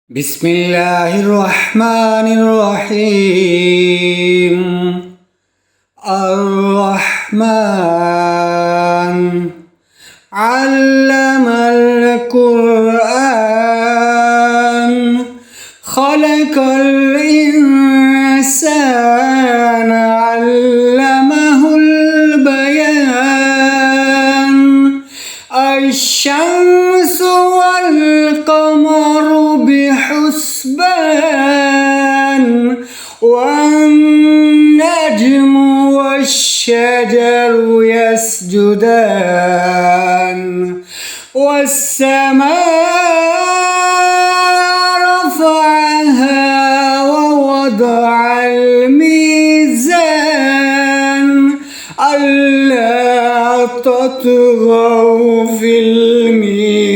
بسم الله الرحمن الرحيم. الرحمن علم القرآن خلق الإنسان علمه البيان. الشمس والقمر بحسبان والنجم والشجر يسجدان والسماء رفعها ووضع الميزان ألا تطغوا في الميزان